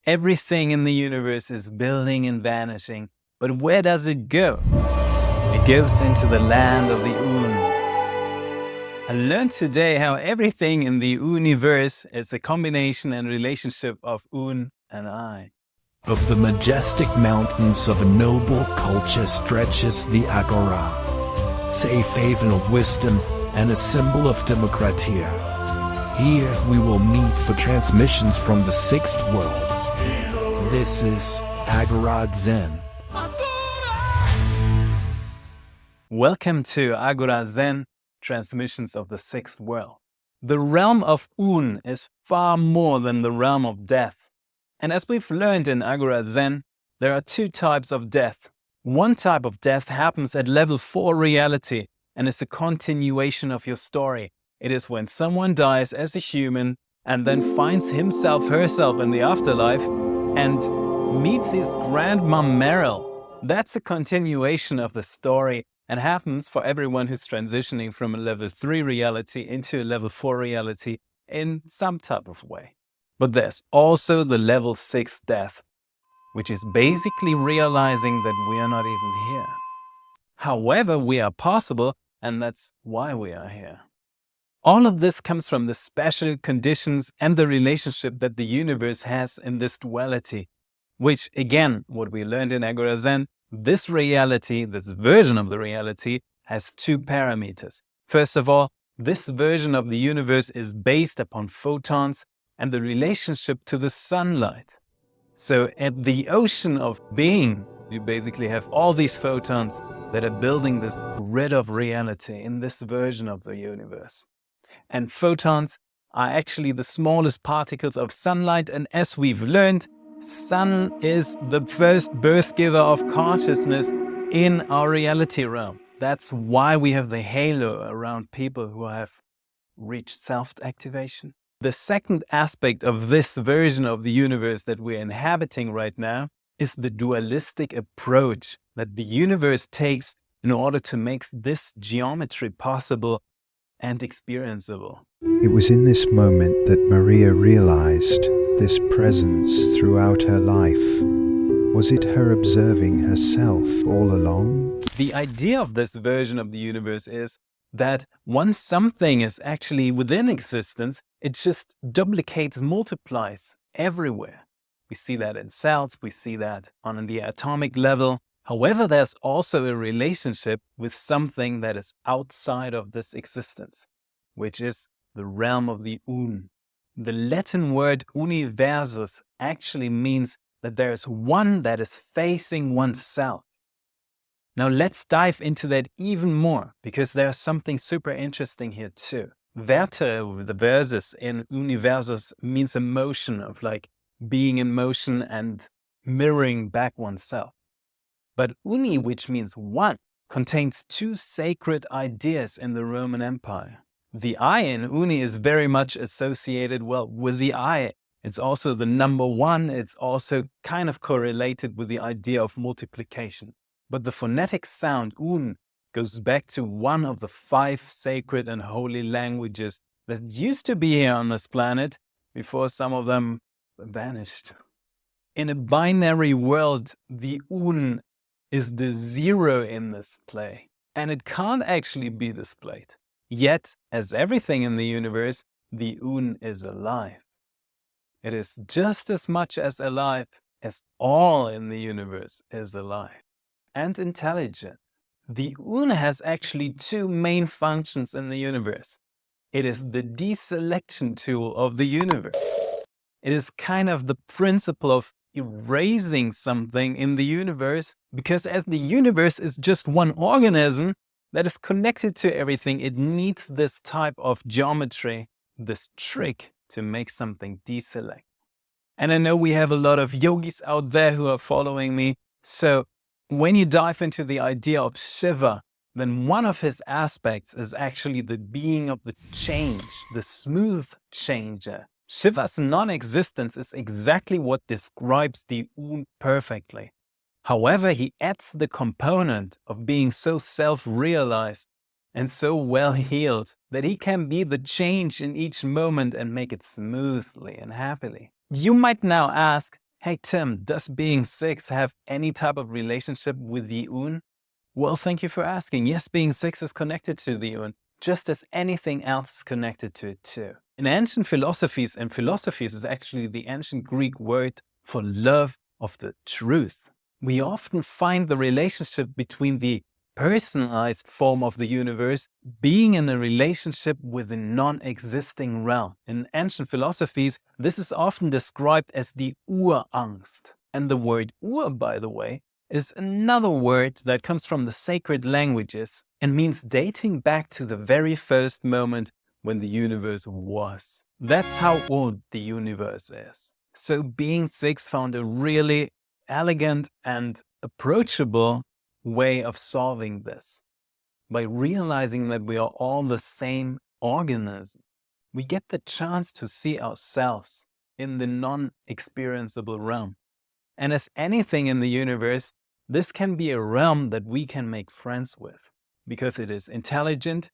Everything in the universe is building and vanishing, but where does it go? It goes into the land of the Un. I learned today how everything in the universe is a combination and relationship of Un and I. Of the majestic mountains of a noble culture stretches the Agora, safe haven of wisdom and a symbol of democratia. Here we will meet for transmissions from the sixth world. This is Agura Zen. Welcome to Agura Zen, transmissions of the sixth world. The realm of Un is far more than the realm of death. And as we've learned in Agura Zen, there are two types of death. One type of death happens at level 4 reality and is a continuation of your story. It is when someone dies as a human and then finds himself, herself in the afterlife and meets his grandma Meryl. That's a continuation of the story and happens for everyone who's transitioning from a level 3 reality into a level 4 reality in some type of way. But there's also the level 6 death, which is basically realizing that we are not even here. However, we are possible, and that's why we are here. All of this comes from the special conditions and the relationship that the universe has in this duality, which, again, what we learned in Agura Zen, this reality, this version of the reality, has two parameters. First of all, this version of the universe is based upon photons and the relationship to the sunlight. So at the ocean of being, you basically have all these photons that are building this grid of reality in this version of the universe. And photons are actually the smallest particles of sunlight, and as we've learned, sun is the first birth giver of consciousness in our reality realm. That's why we have the halo around people who have reached self-activation. The second aspect of this version of the universe that we're inhabiting right now is the dualistic approach that the universe takes in order to make this geometry possible and experienceable. It was in this moment that Maria realized this presence throughout her life. Was it her observing herself all along? The idea of this version of the universe is that once something is actually within existence, it just duplicates, multiplies everywhere. We see that in cells, we see that on the atomic level. However, there's also a relationship with something that is outside of this existence, which is the realm of the Un. The Latin word universus actually means that there is one that is facing oneself. Now let's dive into that even more, because there's something super interesting here too. Vertere, the versus in universus, means a motion of like being in motion and mirroring back oneself. But uni, which means one, contains two sacred ideas in the Roman Empire. The I in uni is very much associated, well, with the I. It's also the number one. It's also kind of correlated with the idea of multiplication. But the phonetic sound un goes back to one of the 5 sacred and holy languages that used to be here on this planet before some of them vanished. In a binary world, the un is the 0 in this play, and it can't actually be displayed. Yet, as everything in the universe, the un is alive. It is just as much as alive as all in the universe is alive and intelligent. The Un has actually 2 main functions in the universe. It is the deselection tool of the universe. It is kind of the principle of erasing something in the universe, because as the universe is just one organism that is connected to everything, it needs this type of geometry, this trick to make something deselect. And I know we have a lot of yogis out there who are following me, so when you dive into the idea of Shiva, then one of his aspects is actually the being of the change, the smooth changer. Shiva's non-existence is exactly what describes the Un perfectly. However, he adds the component of being so self-realized and so well-healed that he can be the change in each moment and make it smoothly and happily. You might now ask, Hey Tim, does being 6 have any type of relationship with the Un? Well, thank you for asking. Yes, being 6 is connected to the Un, just as anything else is connected to it too. In ancient philosophies, and philosophies is actually the ancient Greek word for love of the truth, we often find the relationship between the personalized form of the universe being in a relationship with a non-existing realm. In ancient philosophies, this is often described as the Urangst. And the word Ur, by the way, is another word that comes from the sacred languages and means dating back to the very first moment when the universe was. That's how old the universe is. So being 6 found a really elegant and approachable way of solving this. By realizing that we are all the same organism, we get the chance to see ourselves in the non-experienceable realm. And as anything in the universe, this can be a realm that we can make friends with, because it is intelligent,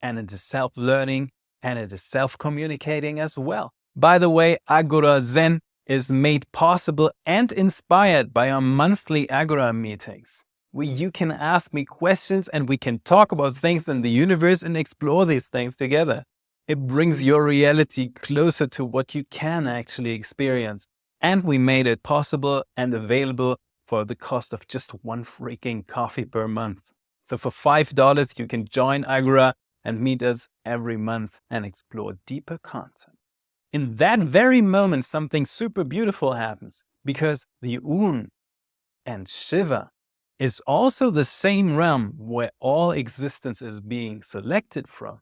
and it is self-learning, and it is self-communicating as well. By the way, Agura Zen is made possible and inspired by our monthly Agora meetings, where you can ask me questions and we can talk about things in the universe and explore these things together. It brings your reality closer to what you can actually experience. And we made it possible and available for the cost of just one freaking coffee per month. So for $5, you can join Agora and meet us every month and explore deeper content. In that very moment, something super beautiful happens, because the Un and Shiva is also the same realm where all existence is being selected from.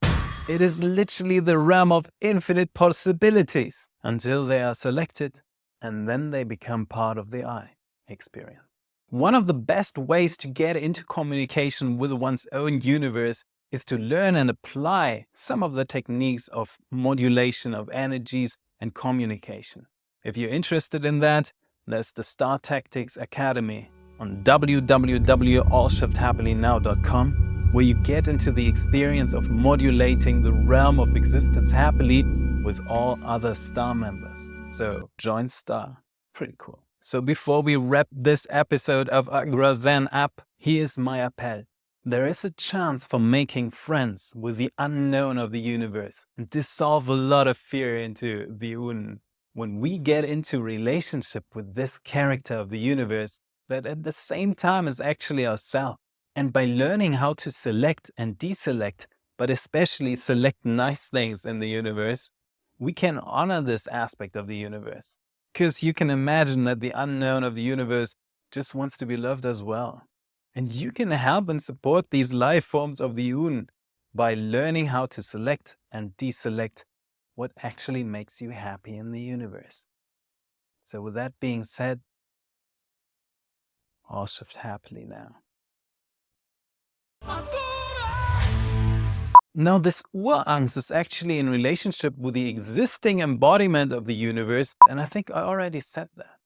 It is literally the realm of infinite possibilities until they are selected, and then they become part of the I experience. One of the best ways to get into communication with one's own universe is to learn and apply some of the techniques of modulation of energies and communication. If you're interested in that, there's the Star Tactics Academy on www.allshifthappily.now.com, where you get into the experience of modulating the realm of existence happily with all other Star members. So join Star. Pretty cool. So before we wrap this episode of Agura Zen up, here's my appel. There is a chance for making friends with the unknown of the universe and dissolve a lot of fear into the Un. When we get into relationship with this character of the universe that at the same time is actually ourselves. And by learning how to select and deselect, but especially select nice things in the universe, we can honor this aspect of the universe. Because you can imagine that the unknown of the universe just wants to be loved as well. And you can help and support these life forms of the Un by learning how to select and deselect what actually makes you happy in the universe. So with that being said, I'll shift happily now. Now this Urangst is actually in relationship with the existing embodiment of the universe, and I think I already said that.